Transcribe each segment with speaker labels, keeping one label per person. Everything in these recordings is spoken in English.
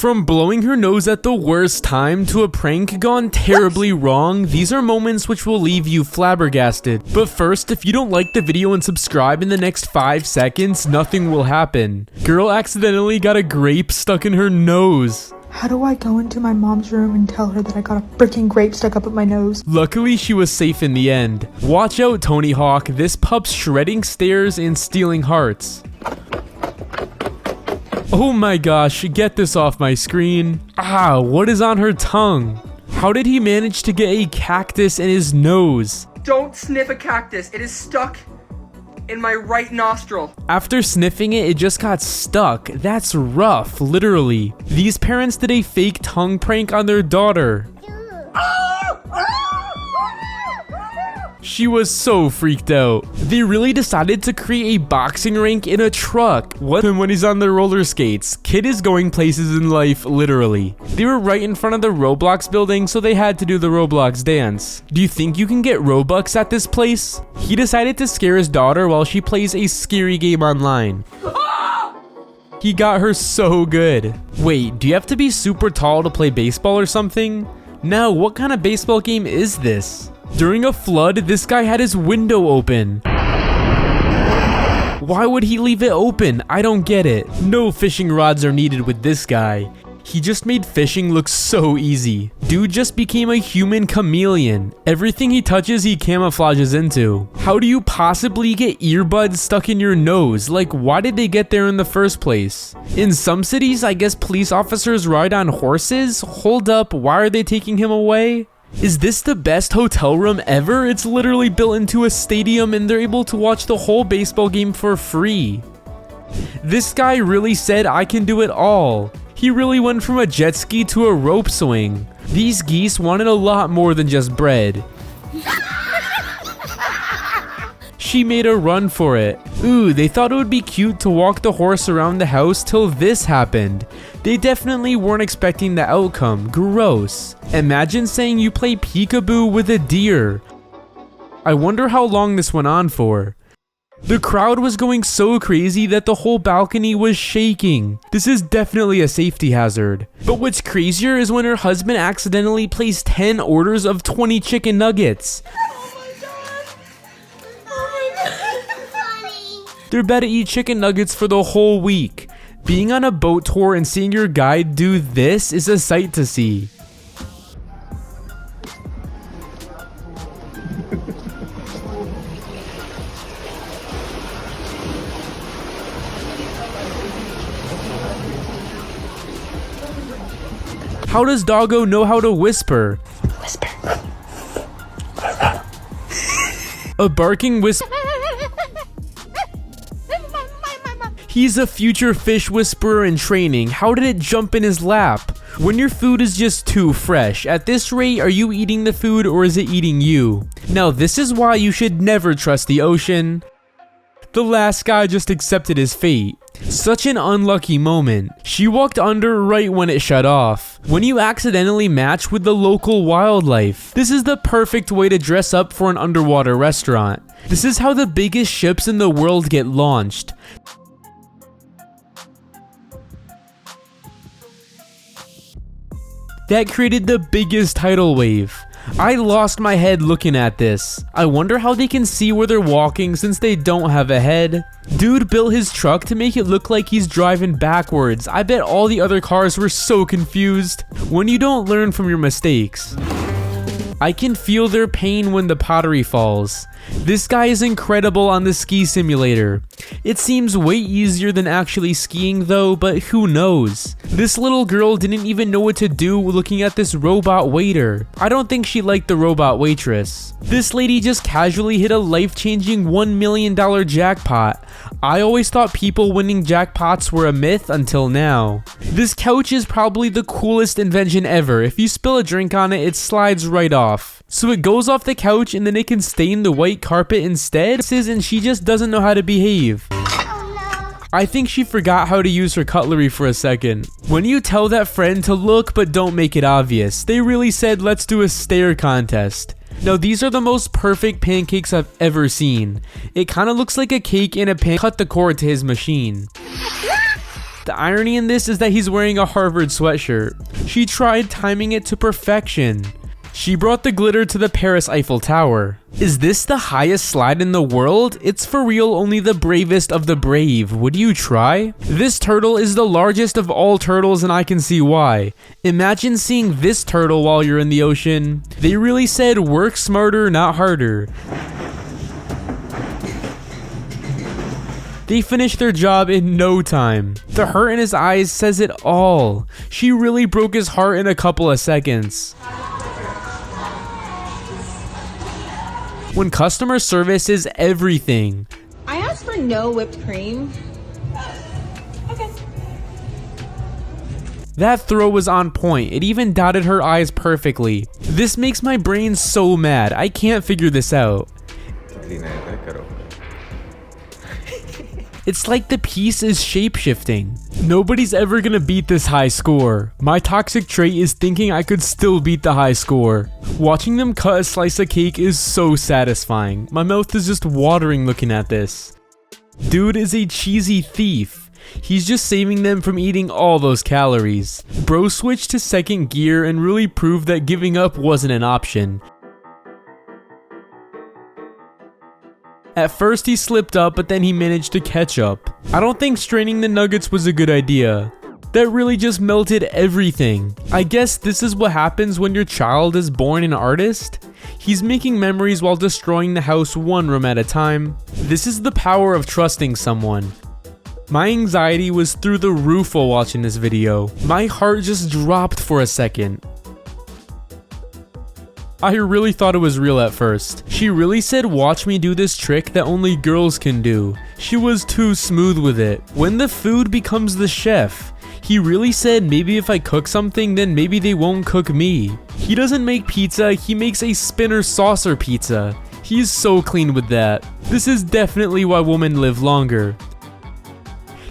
Speaker 1: From blowing her nose at the worst time to a prank gone terribly wrong, these are moments which will leave you flabbergasted. But first, if you don't like the video and subscribe in the next 5 seconds, nothing will happen. Girl accidentally got a grape stuck in her nose.
Speaker 2: How do I go into my mom's room and tell her that I got a freaking grape stuck up my nose?
Speaker 1: Luckily, she was safe in the end. Watch out, Tony Hawk. This pup's shredding stairs and stealing hearts. Oh my gosh, get this off my screen. Ah, what is on her tongue? How did he manage to get a cactus in his nose?
Speaker 3: Don't sniff a cactus. It is stuck in my right nostril.
Speaker 1: After sniffing it, it just got stuck. That's rough, literally. These parents did a fake tongue prank on their daughter. She was so freaked out. They really decided to create a boxing rink in a truck. What? And when he's on the roller skates. Kid is going places in life, literally. They were right in front of the Roblox building, so they had to do the Roblox dance. Do you think you can get Robux at this place? He decided to scare his daughter while she plays a scary game online. He got her so good. Wait, do you have to be super tall to play baseball or something? No, what kind of baseball game is this? During a flood, this guy had his window open. Why would he leave it open? I don't get it. No fishing rods are needed with this guy. He just made fishing look so easy. Dude just became a human chameleon. Everything he touches, he camouflages into. How do you possibly get earbuds stuck in your nose? Like, why did they get there in the first place? In some cities, I guess police officers ride on horses? Hold up, why are they taking him away? Is this the best hotel room ever? It's literally built into a stadium and they're able to watch the whole baseball game for free. This guy really said, I can do it all. He really went from a jet ski to a rope swing. These geese wanted a lot more than just bread. She made a run for it. Ooh, they thought it would be cute to walk the horse around the house till this happened. They definitely weren't expecting the outcome. Gross. Imagine saying you play peekaboo with a deer. I wonder how long this went on for. The crowd was going so crazy that the whole balcony was shaking. This is definitely a safety hazard. But what's crazier is when her husband accidentally placed 10 orders of 20 chicken nuggets. They're about to eat chicken nuggets for the whole week. Being on a boat tour and seeing your guide do this is a sight to see. How does Doggo know how to whisper?
Speaker 2: Whisper.
Speaker 1: A barking whisper. He's a future fish whisperer in training. How did it jump in his lap? When your food is just too fresh, at this rate, are you eating the food or is it eating you? Now, this is why you should never trust the ocean. The last guy just accepted his fate. Such an unlucky moment. She walked under right when it shut off. When you accidentally match with the local wildlife, this is the perfect way to dress up for an underwater restaurant. This is how the biggest ships in the world get launched. That created the biggest tidal wave. I lost my head looking at this. I wonder how they can see where they're walking since they don't have a head. Dude built his truck to make it look like he's driving backwards. I bet all the other cars were so confused. When you don't learn from your mistakes. I can feel their pain when the pottery falls. This guy is incredible on the ski simulator. It seems way easier than actually skiing though, but who knows? This little girl didn't even know what to do looking at this robot waiter. I don't think she liked the robot waitress. This lady just casually hit a life-changing $1 million jackpot. I always thought people winning jackpots were a myth until now. This couch is probably the coolest invention ever. If you spill a drink on it, it slides right off. So it goes off the couch and then it can stain the white carpet instead, and she just doesn't know how to behave. I think she forgot how to use her cutlery for a second. When you tell that friend to look but don't make it obvious, they really said let's do a stare contest. Now these are the most perfect pancakes I've ever seen. It kind of looks like a cake in a pan. Cut the cord to his machine. The irony in this is that he's wearing a Harvard sweatshirt. She tried timing it to perfection. She brought the glitter to the Paris Eiffel Tower. Is this the highest slide in the world? It's for real only the bravest of the brave. Would you try? This turtle is the largest of all turtles and I can see why. Imagine seeing this turtle while you're in the ocean. They really said work smarter, not harder. They finished their job in no time. The hurt in his eyes says it all. She really broke his heart in a couple of seconds. When customer service is everything.
Speaker 4: I asked for no whipped cream. Okay.
Speaker 1: That throw was on point. It even dotted her eyes perfectly. This makes my brain so mad. I can't figure this out. It's like the piece is shape-shifting. Nobody's ever gonna beat this high score. My toxic trait is thinking I could still beat the high score. Watching them cut a slice of cake is so satisfying. My mouth is just watering looking at this. Dude is a cheesy thief. He's just saving them from eating all those calories. Bro switched to second gear and really proved that giving up wasn't an option. At first he slipped up, but then he managed to catch up. I don't think straining the nuggets was a good idea. That really just melted everything. I guess this is what happens when your child is born an artist? He's making memories while destroying the house one room at a time. This is the power of trusting someone. My anxiety was through the roof while watching this video. My heart just dropped for a second. I really thought it was real at first. She really said watch me do this trick that only girls can do. She was too smooth with it. When the food becomes the chef, he really said maybe if I cook something then maybe they won't cook me. He doesn't make pizza, he makes a spinner saucer pizza. He's so clean with that. This is definitely why women live longer.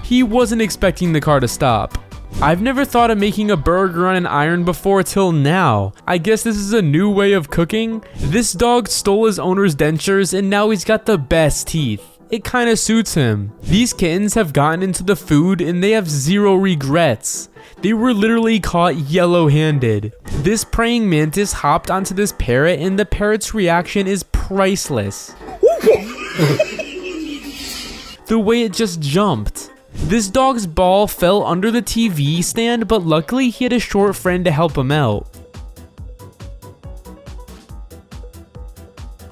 Speaker 1: He wasn't expecting the car to stop. I've never thought of making a burger on an iron before till now. I guess this is a new way of cooking. This dog stole his owner's dentures and now he's got the best teeth. It kinda suits him. These kittens have gotten into the food and they have zero regrets. They were literally caught yellow-handed. This praying mantis hopped onto this parrot and the parrot's reaction is priceless. The way it just jumped. This dog's ball fell under the TV stand, but luckily he had a short friend to help him out.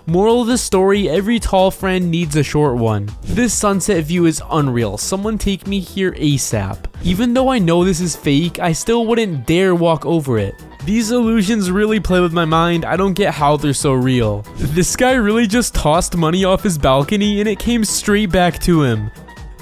Speaker 1: Moral of the story, every tall friend needs a short one. This sunset view is unreal. Someone take me here ASAP. Even though I know this is fake, I still wouldn't dare walk over it. These illusions really play with my mind. I don't get how they're so real. This guy really just tossed money off his balcony and it came straight back to him.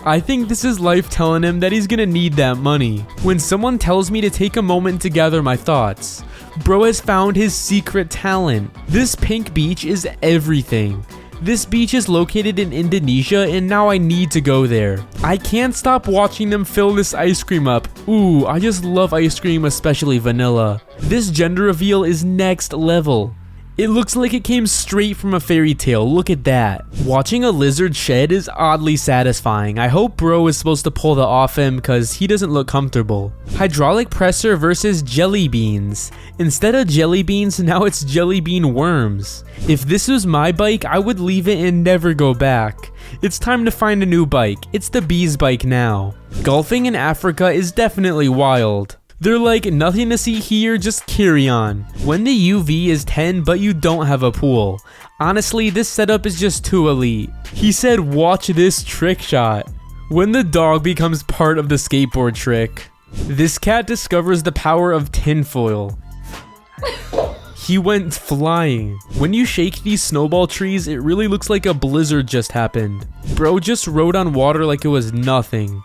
Speaker 1: I think this is life telling him that he's gonna need that money. When someone tells me to take a moment to gather my thoughts, bro has found his secret talent. This pink beach is everything. This beach is located in Indonesia and now I need to go there. I can't stop watching them fill this ice cream up. Ooh, I just love ice cream, especially vanilla. This gender reveal is next level. It looks like it came straight from a fairy tale, look at that. Watching a lizard shed is oddly satisfying. I hope bro is supposed to pull that off him cause he doesn't look comfortable. Hydraulic presser versus jelly beans. Instead of jelly beans, now it's jelly bean worms. If this was my bike, I would leave it and never go back. It's time to find a new bike. It's the bee's bike now. Golfing in Africa is definitely wild. They're like, nothing to see here, just carry on. When the UV is 10 but you don't have a pool. Honestly, this setup is just too elite. He said watch this trick shot. When the dog becomes part of the skateboard trick. This cat discovers the power of tinfoil. He went flying. When you shake these snowball trees, it really looks like a blizzard just happened. Bro just rode on water like it was nothing.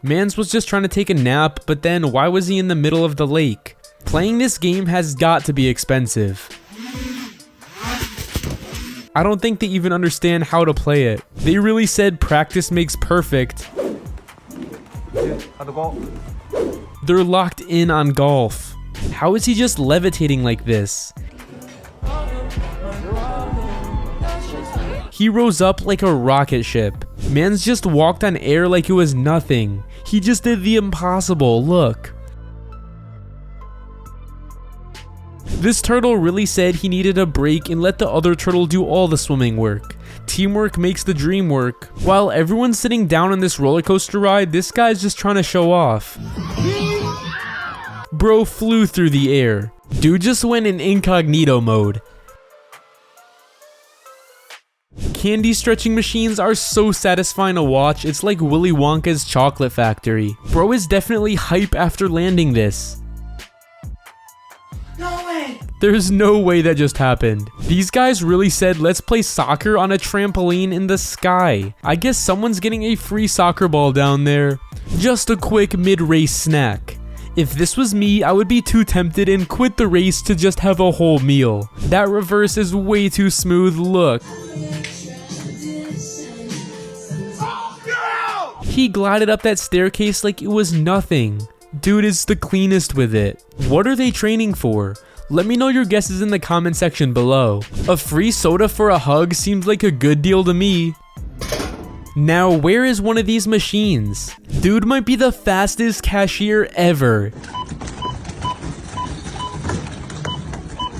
Speaker 1: Mans was just trying to take a nap, but then why was he in the middle of the lake? Playing this game has got to be expensive. I don't think they even understand how to play it. They really said practice makes perfect. They're locked in on golf. How is he just levitating like this? He rose up like a rocket ship. Man's just walked on air like it was nothing. He just did the impossible, look. This turtle really said he needed a break and let the other turtle do all the swimming work. Teamwork makes the dream work. While everyone's sitting down on this roller coaster ride, this guy's just trying to show off. Bro flew through the air. Dude just went in incognito mode. Candy stretching machines are so satisfying to watch, it's like Willy Wonka's chocolate factory. Bro is definitely hype after landing this.
Speaker 3: No way!
Speaker 1: There's no way that just happened. These guys really said let's play soccer on a trampoline in the sky. I guess someone's getting a free soccer ball down there. Just a quick mid-race snack. If this was me, I would be too tempted and quit the race to just have a whole meal. That reverse is way too smooth, look. He glided up that staircase like it was nothing. Dude is the cleanest with it. What are they training for? Let me know your guesses in the comment section below. A free soda for a hug seems like a good deal to me. Now, where is one of these machines? Dude might be the fastest cashier ever.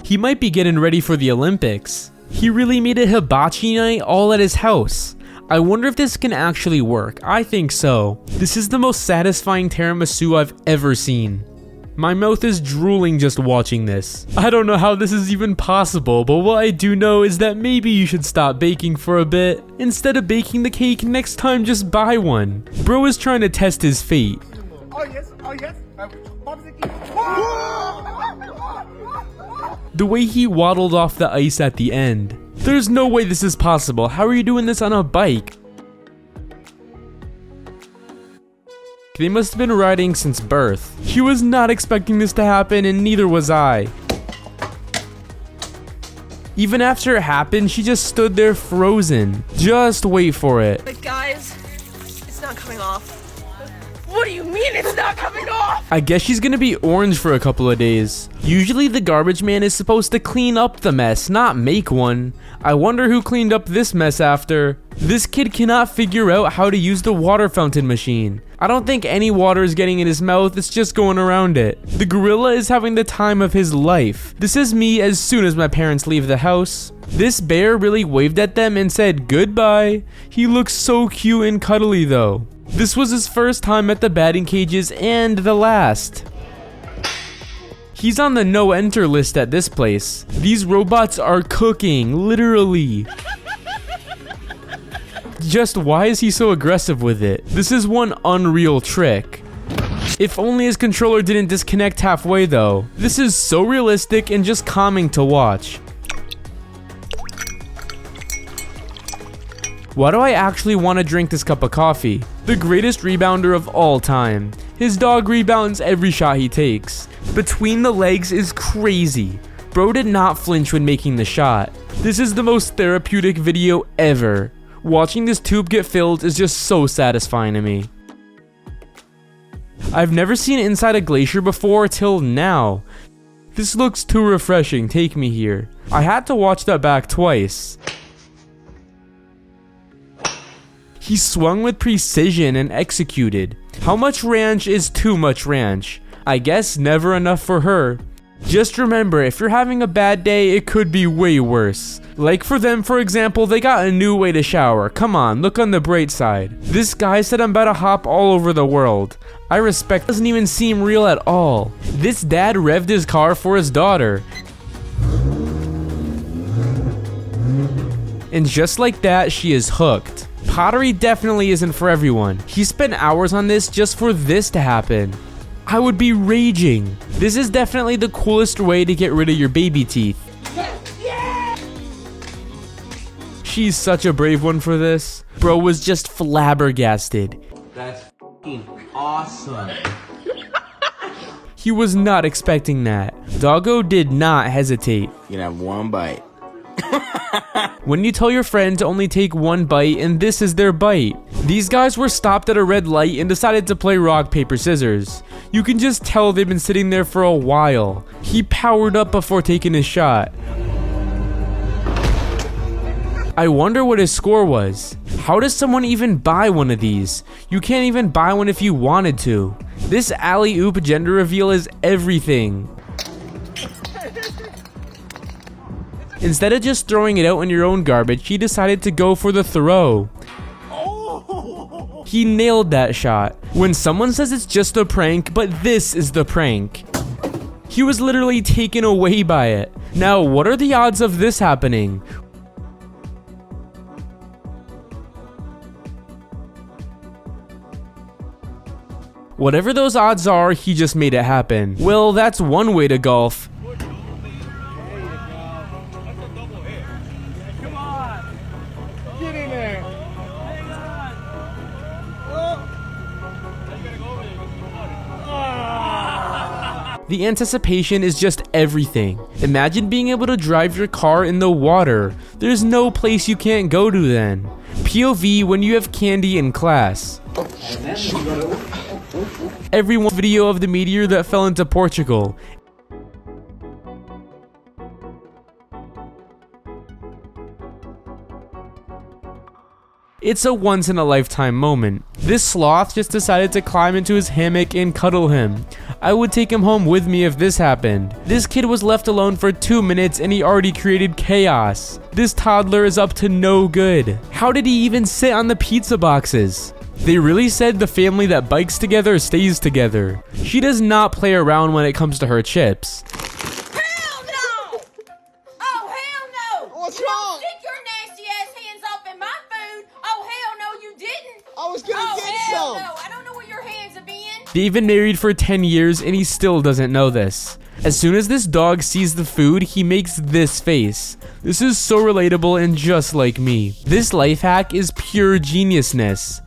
Speaker 1: He might be getting ready for the Olympics. He really made a hibachi night all at his house. I wonder if this can actually work. I think so. This is the most satisfying tiramisu I've ever seen. My mouth is drooling just watching this. I don't know how this is even possible, but what I do know is that maybe you should stop baking for a bit. Instead of baking the cake, next time just buy one. Bro is trying to test his fate.
Speaker 5: Oh yes, oh yes.
Speaker 1: The way he waddled off the ice at the end. There's no way this is possible. How are you doing this on a bike? They must have been riding since birth. He was not expecting this to happen, and neither was I. Even after it happened, she just stood there frozen. Just wait for it.
Speaker 4: But guys, it's not coming off. What do you mean it's not coming off?
Speaker 1: I guess she's gonna be orange for a couple of days. Usually the garbage man is supposed to clean up the mess, not make one. I wonder who cleaned up this mess after. This kid cannot figure out how to use the water fountain machine. I don't think any water is getting in his mouth, it's just going around it. The gorilla is having the time of his life. This is me as soon as my parents leave the house. This bear really waved at them and said goodbye. He looks so cute and cuddly though. This was his first time at the batting cages and the last. He's on the no enter list at this place. These robots are cooking, literally. Just why is he so aggressive with it? This is one unreal trick. If only his controller didn't disconnect halfway though. This is so realistic and just calming to watch. Why do I actually want to drink this cup of coffee? The greatest rebounder of all time. His dog rebounds every shot he takes. Between the legs is crazy. Bro did not flinch when making the shot. This is the most therapeutic video ever. Watching this tube get filled is just so satisfying to me. I've never seen inside a glacier before till now. This looks too refreshing, take me here. I had to watch that back twice. He swung with precision and executed. How much ranch is too much ranch? I guess never enough for her. Just remember, if you're having a bad day, it could be way worse. Like for them, for example, they got a new way to shower. Come on, look on the bright side. This guy said I'm about to hop all over the world. I respect, doesn't even seem real at all. This dad revved his car for his daughter. And just like that, she is hooked. Pottery definitely isn't for everyone. He spent hours on this just for this to happen. I would be raging. This is definitely the coolest way to get rid of your baby teeth. She's such a brave one for this. Bro was just flabbergasted.
Speaker 6: That's f***ing awesome.
Speaker 1: He was not expecting that. Doggo did not hesitate.
Speaker 6: You can have one bite.
Speaker 1: When you tell your friend to only take one bite and this is their bite. These guys were stopped at a red light and decided to play rock, paper, scissors. You can just tell they've been sitting there for a while. He powered up before taking his shot. I wonder what his score was. How does someone even buy one of these? You can't even buy one if you wanted to. This alley-oop gender reveal is everything. Instead of just throwing it out in your own garbage, he decided to go for the throw. He nailed that shot. When someone says it's just a prank, but this is the prank. He was literally taken away by it. Now, what are the odds of this happening? Whatever those odds are, he just made it happen. Well, that's one way to golf. The anticipation is just everything. Imagine being able to drive your car in the water. There's no place you can't go to then. POV when you have candy in class. Everyone video of the meteor that fell into Portugal. It's a once-in-a-lifetime moment. This sloth just decided to climb into his hammock and cuddle him. I would take him home with me if this happened. This kid was left alone for 2 minutes and he already created chaos. This toddler is up to no good. How did he even sit on the pizza boxes? They really said the family that bikes together stays together. She does not play around when it comes to her chips.
Speaker 4: Hell no! Oh, hell no!
Speaker 5: What's
Speaker 4: You
Speaker 5: wrong?
Speaker 4: don't stick your nasty ass hands off in my food. Oh, hell no, you didn't.
Speaker 5: I was gonna
Speaker 4: Oh,
Speaker 5: get
Speaker 4: hell
Speaker 5: some.
Speaker 4: no. I don't know where your hands have been.
Speaker 1: They've been married for 10 years and he still doesn't know this. As soon as this dog sees the food, he makes this face. This is so relatable and just like me. This life hack is pure geniusness.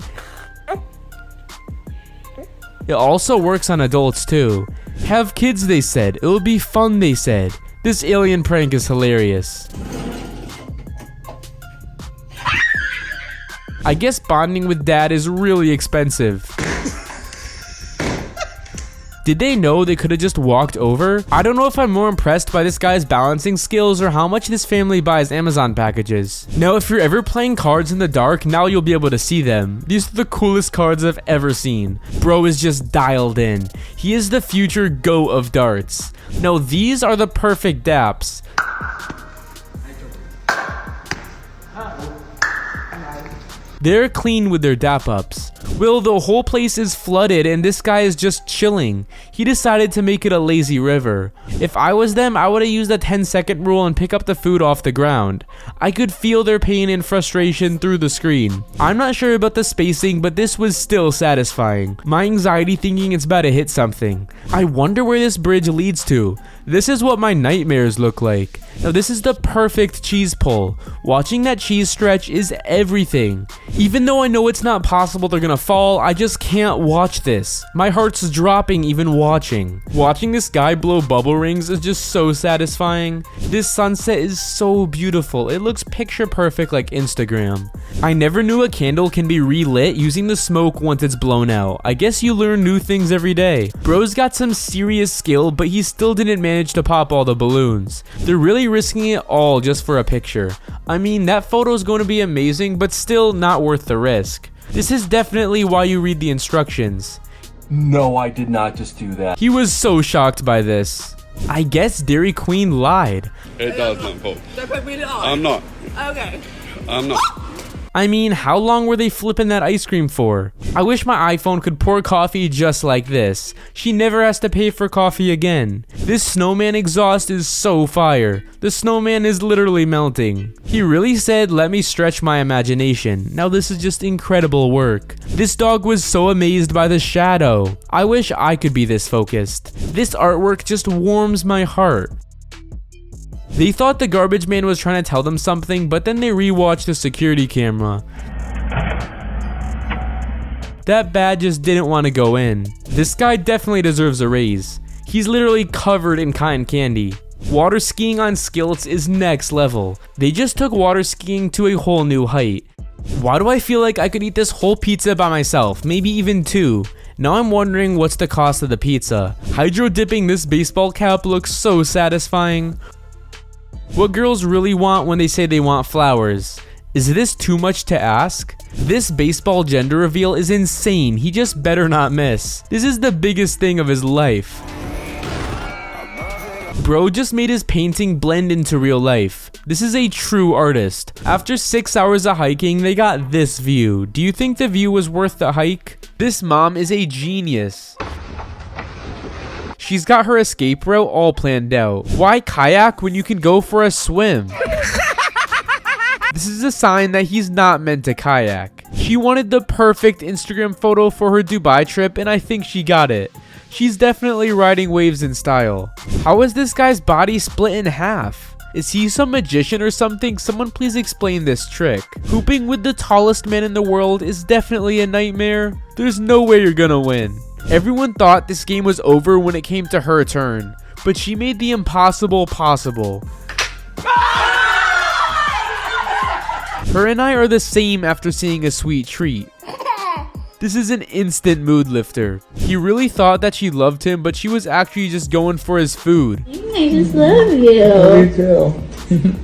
Speaker 1: It also works on adults too. Have kids, they said. It'll be fun, they said. This alien prank is hilarious. I guess bonding with dad is really expensive. Did they know they could have just walked over? I don't know if I'm more impressed by this guy's balancing skills or how much this family buys Amazon packages. Now, if you're ever playing cards in the dark, now you'll be able to see them. These are the coolest cards I've ever seen. Bro is just dialed in. He is the future GOAT of darts. Now, these are the perfect daps. They're clean with their dap ups. Well, the whole place is flooded and this guy is just chilling. He decided to make it a lazy river. If I was them, I would have used the 10-second rule and pick up the food off the ground. I could feel their pain and frustration through the screen. I'm not sure about the spacing, but this was still satisfying. My anxiety thinking it's about to hit something. I wonder where this bridge leads to. This is what my nightmares look like. Now this is the perfect cheese pull. Watching that cheese stretch is everything. Even though I know it's not possible they're gonna fall, I just can't watch this. My heart's dropping even watching. Watching this guy blow bubble rings is just so satisfying. This sunset is so beautiful. It looks picture perfect like Instagram. I never knew a candle can be relit using the smoke once it's blown out. I guess you learn new things every day. Bro's got some serious skill, but he still didn't manage to pop all the balloons. They're really risking it all just for a picture. I mean, that photo is going to be amazing, but still not worth the risk. This is definitely why you read the instructions.
Speaker 7: No, I did not just do that.
Speaker 1: He was so shocked by this. I guess Dairy Queen lied.
Speaker 8: It does not fall.
Speaker 4: Don't put me off.
Speaker 8: I'm not.
Speaker 4: Okay.
Speaker 8: I'm not.
Speaker 1: I mean, how long were they flipping that ice cream for? I wish my iPhone could pour coffee just like this. She never has to pay for coffee again. This snowman exhaust is so fire. The snowman is literally melting. He really said, let me stretch my imagination. Now this is just incredible work. This dog was so amazed by the shadow. I wish I could be this focused. This artwork just warms my heart. They thought the garbage man was trying to tell them something, but then they rewatched the security camera. That bad just didn't want to go in. This guy definitely deserves a raise. He's literally covered in cotton candy. Water skiing on stilts is next level. They just took water skiing to a whole new height. Why do I feel like I could eat this whole pizza by myself, maybe even two? Now I'm wondering what's the cost of the pizza. Hydro dipping this baseball cap looks so satisfying. What girls really want when they say they want flowers. Is this too much to ask? This baseball gender reveal is insane. He just better not miss. This is the biggest thing of his life. Bro just made his painting blend into real life. This is a true artist. After 6 hours of hiking, they got this view. Do you think the view was worth the hike? This mom is a genius. She's got her escape route all planned out. Why kayak when you can go for a swim? This is a sign that he's not meant to kayak. She wanted the perfect Instagram photo for her Dubai trip, and I think she got it. She's definitely riding waves in style. How is this guy's body split in half? Is he some magician or something? Someone please explain this trick. Hooping with the tallest man in the world is definitely a nightmare. There's no way you're gonna win. Everyone thought this game was over when it came to her turn, but she made the impossible possible. Her and I are the same after seeing a sweet treat. This is an instant mood lifter. He really thought that she loved him, but she was actually just going for his food.
Speaker 5: I just love you.
Speaker 7: Me too.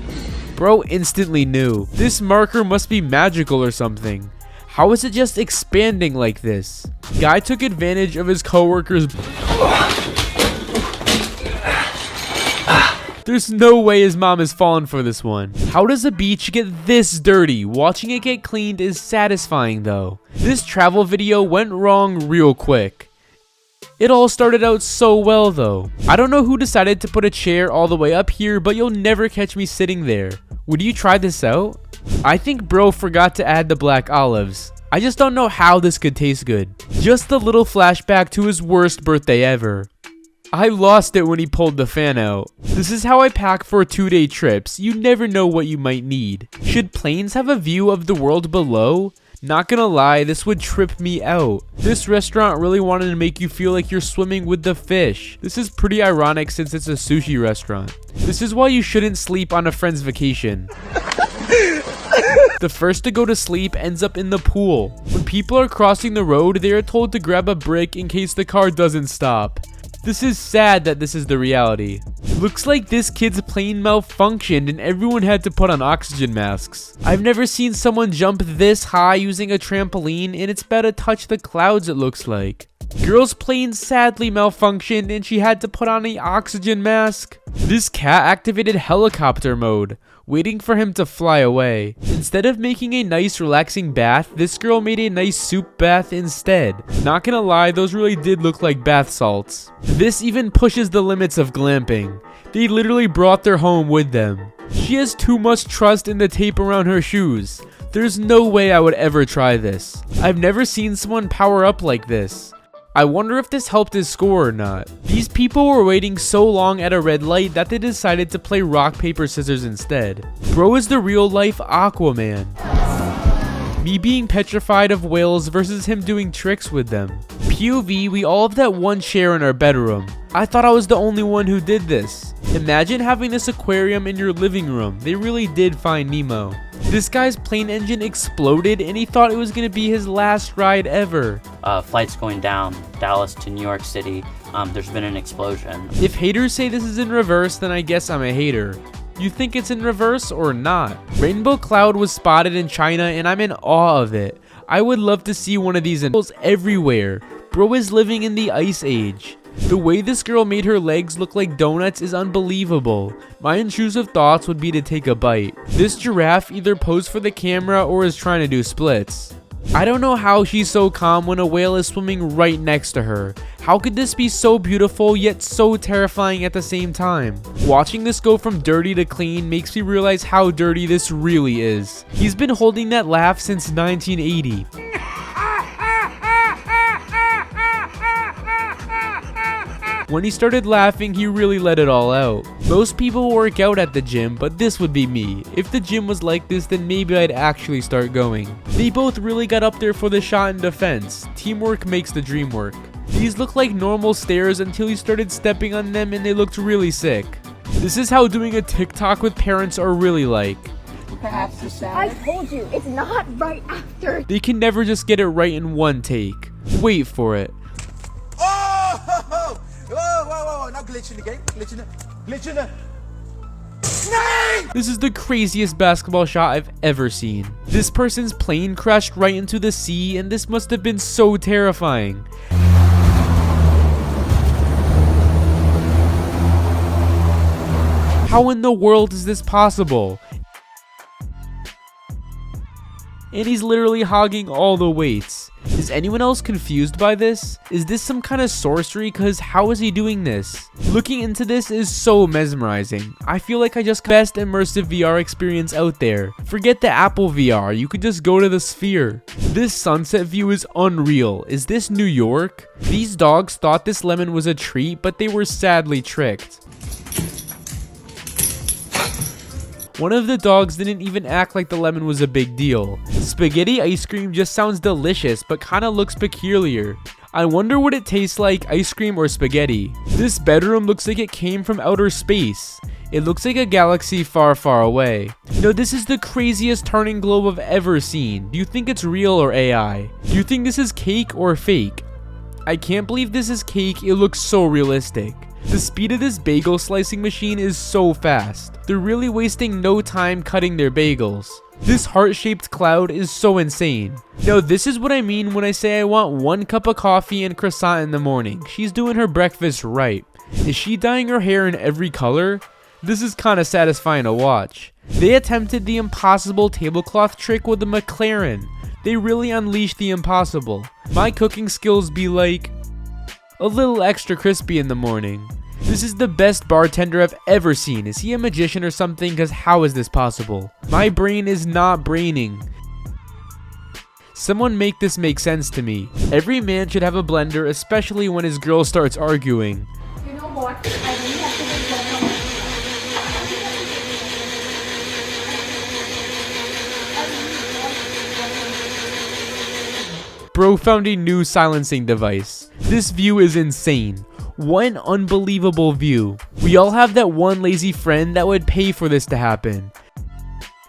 Speaker 1: Bro instantly knew. This marker must be magical or something. How is it just expanding like this? Guy took advantage of his coworker's. There's no way his mom has fallen for this one. How does a beach get this dirty? Watching it get cleaned is satisfying though. This travel video went wrong real quick. It all started out so well though. I don't know who decided to put a chair all the way up here, but you'll never catch me sitting there. Would you try this out? I think bro forgot to add the black olives. I just don't know how this could taste good. Just a little flashback to his worst birthday ever. I lost it when he pulled the fan out. This is how I pack for 2-day trips. You never know what you might need. Should planes have a view of the world below? Not gonna lie, this would trip me out. This restaurant really wanted to make you feel like you're swimming with the fish. This is pretty ironic since it's a sushi restaurant. This is why you shouldn't sleep on a friend's vacation. The first to go to sleep ends up in the pool. When people are crossing the road, they are told to grab a brick in case the car doesn't stop. This is sad that this is the reality. Looks like this kid's plane malfunctioned and everyone had to put on oxygen masks. I've never seen someone jump this high using a trampoline, and it's about to touch the clouds it looks like. Girl's plane sadly malfunctioned and she had to put on an oxygen mask. This cat activated helicopter mode, waiting for him to fly away. Instead of making a nice relaxing bath, this girl made a nice soup bath instead. Not gonna lie, those really did look like bath salts. This even pushes the limits of glamping. They literally brought their home with them. She has too much trust in the tape around her shoes. There's no way I would ever try this. I've never seen someone power up like this. I wonder if this helped his score or not. These people were waiting so long at a red light that they decided to play rock, paper, scissors instead. Bro is the real life Aquaman. Me being petrified of whales versus him doing tricks with them. POV, we all have that one chair in our bedroom. I thought I was the only one who did this. Imagine having this aquarium in your living room. They really did find Nemo. This guy's plane engine exploded and he thought it was going to be his last ride ever.
Speaker 8: Flights going down, Dallas to New York City. There's been an explosion.
Speaker 1: If haters say this is in reverse, then I guess I'm a hater. You think it's in reverse or not? Rainbow cloud was spotted in China and I'm in awe of it. I would love to see one of these animals everywhere. Bro is living in the ice age. The way this girl made her legs look like donuts is unbelievable. My intrusive thoughts would be to take a bite. This giraffe either posed for the camera or is trying to do splits. I don't know how she's so calm when a whale is swimming right next to her. How could this be so beautiful yet so terrifying at the same time? Watching this go from dirty to clean makes me realize how dirty this really is. He's been holding that laugh since 1980. When he started laughing, he really let it all out. Most people work out at the gym, but this would be me. If the gym was like this, then maybe I'd actually start going. They both really got up there for the shot in defense. Teamwork makes the dream work. These look like normal stairs until he started stepping on them and they looked really sick. This is how doing a TikTok with parents are really like.
Speaker 5: Perhaps the salad. I told you, it's not right after.
Speaker 1: They can never just get it right in one take. Wait for it.
Speaker 9: Oh! Whoa, whoa, whoa, whoa, not glitching again. Glitching.
Speaker 1: This is the craziest basketball shot I've ever seen. This person's plane crashed right into the sea, and this must have been so terrifying. How in the world is this possible? And he's literally hogging all the weights. Is anyone else confused by this? Is this some kind of sorcery? Cause how is he doing this? Looking into this is so mesmerizing. I feel like I just got the best immersive VR experience out there. Forget the Apple VR, you could just go to the Sphere. This sunset view is unreal. Is this New York? These dogs thought this lemon was a treat, but they were sadly tricked. One of the dogs didn't even act like the lemon was a big deal. Spaghetti ice cream just sounds delicious, but kinda looks peculiar. I wonder what it tastes like, ice cream or spaghetti. This bedroom looks like it came from outer space. It looks like a galaxy far, far away. No, this is the craziest turning globe I've ever seen. Do you think it's real or AI? Do you think this is cake or fake? I can't believe this is cake, it looks so realistic. The speed of this bagel slicing machine is so fast. They're really wasting no time cutting their bagels. This heart-shaped cloud is so insane. Now this is what I mean when I say I want 1 cup of coffee and croissant in the morning. She's doing her breakfast right. Is she dyeing her hair in every color? This is kinda satisfying to watch. They attempted the impossible tablecloth trick with the McLaren. They really unleashed the impossible. My cooking skills be like a little extra crispy in the morning. This is the best bartender I've ever seen. Is he a magician or something? Cause how is this possible? My brain is not braining. Someone make this make sense to me. Every man should have a blender, especially when his girl starts arguing.
Speaker 5: You know what? I really have to make
Speaker 1: Bro found a new silencing device. This view is insane. What an unbelievable view. We all have that one lazy friend that would pay for this to happen.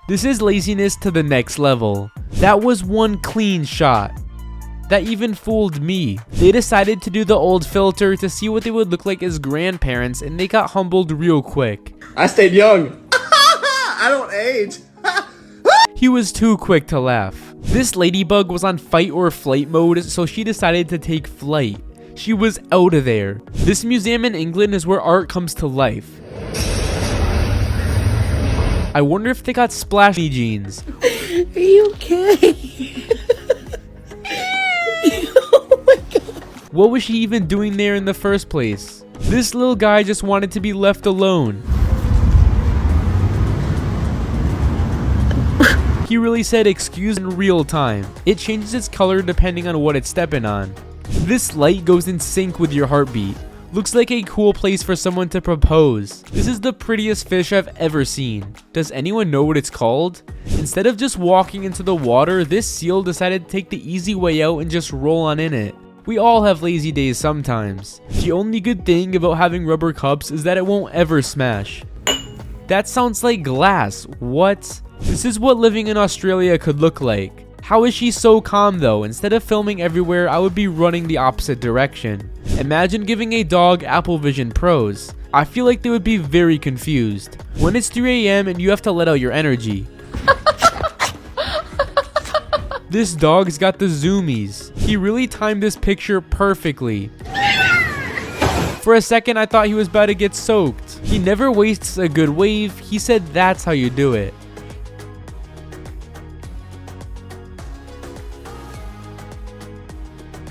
Speaker 1: This is laziness to the next level. That was one clean shot. That even fooled me. They decided to do the old filter to see what they would look like as grandparents, and they got humbled real quick.
Speaker 6: I stayed young. I don't age.
Speaker 1: He was too quick to laugh. This ladybug was on fight or flight mode, so she decided to take flight. She was out of there. This museum in England is where art comes to life. I wonder if they got splashy jeans.
Speaker 4: Are you okay? Oh my god.
Speaker 1: What was she even doing there in the first place? This little guy just wanted to be left alone. He really said excuse in real time. It changes its color depending on what it's stepping on. This light goes in sync with your heartbeat. Looks like a cool place for someone to propose. This is the prettiest fish I've ever seen. Does anyone know what it's called? Instead of just walking into the water, this seal decided to take the easy way out and just roll on in it. We all have lazy days sometimes. The only good thing about having rubber cups is that it won't ever smash. That sounds like glass. What? This is what living in Australia could look like. How is she so calm though? Instead of filming everywhere, I would be running the opposite direction. Imagine giving a dog Apple Vision Pros. I feel like they would be very confused. When it's 3 AM and you have to let out your energy. This dog's got the zoomies. He really timed this picture perfectly. For a second, I thought he was about to get soaked. He never wastes a good wave. He said that's how you do it.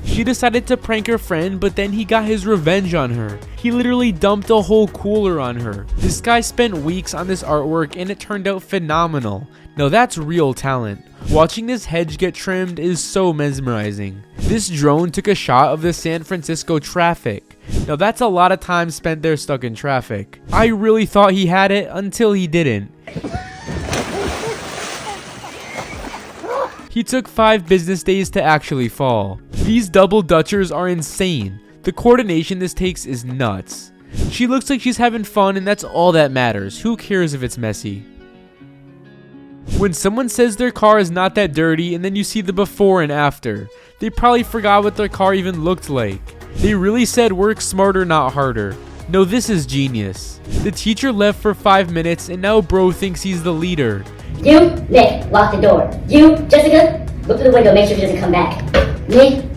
Speaker 1: She decided to prank her friend, but then he got his revenge on her. He literally dumped a whole cooler on her. This guy spent weeks on this artwork and it turned out phenomenal. Now that's real talent. Watching this hedge get trimmed is so mesmerizing. This drone took a shot of the San Francisco traffic. Now that's a lot of time spent there stuck in traffic. I really thought he had it until he didn't. He took 5 business days to actually fall. These double Dutchers are insane. The coordination this takes is nuts. She looks like she's having fun and that's all that matters. Who cares if it's messy? When someone says their car is not that dirty and then you see the before and after, they probably forgot what their car even looked like. They really said work smarter, not harder. No, this is genius. The teacher left for 5 minutes and now bro thinks he's the leader.
Speaker 9: You, Nick, lock the door. You, Jessica, look through the window, make sure he doesn't come back. Me,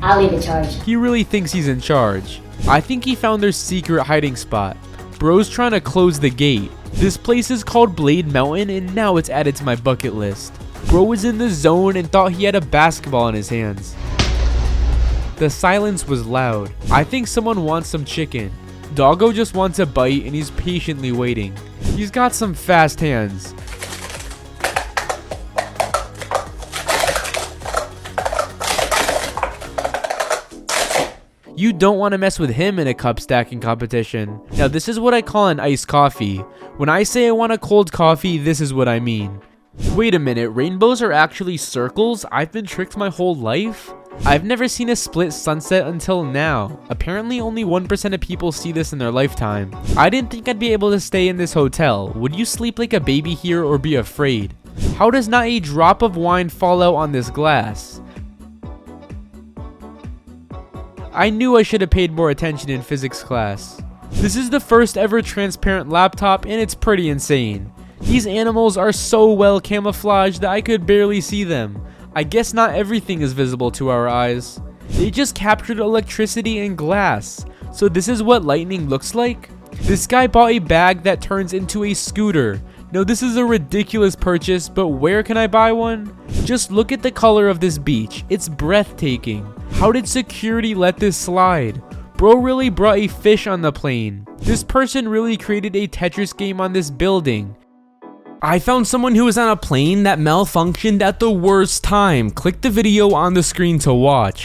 Speaker 9: I'll lead the charge.
Speaker 1: He really thinks he's in charge. I think he found their secret hiding spot. Bro's trying to close the gate. This place is called Blade Mountain and now it's added to my bucket list. Bro was in the zone and thought he had a basketball in his hands. The silence was loud. I think someone wants some chicken. Doggo just wants a bite and he's patiently waiting. He's got some fast hands. You don't want to mess with him in a cup stacking competition. Now this is what I call an iced coffee. When I say I want a cold coffee, this is what I mean. Wait a minute, rainbows are actually circles? I've been tricked my whole life? I've never seen a split sunset until now. Apparently only 1% of people see this in their lifetime. I didn't think I'd be able to stay in this hotel. Would you sleep like a baby here or be afraid? How does not a drop of wine fall out on this glass? I knew I should have paid more attention in physics class. This is the first ever transparent laptop and it's pretty insane. These animals are so well camouflaged that I could barely see them. I guess not everything is visible to our eyes. They just captured electricity and glass. So this is what lightning looks like? This guy bought a bag that turns into a scooter. No, this is a ridiculous purchase, but where can I buy one? Just look at the color of this beach. It's breathtaking. How did security let this slide? Bro really brought a fish on the plane. This person really created a Tetris game on this building. I found someone who was on a plane that malfunctioned at the worst time. Click the video on the screen to watch.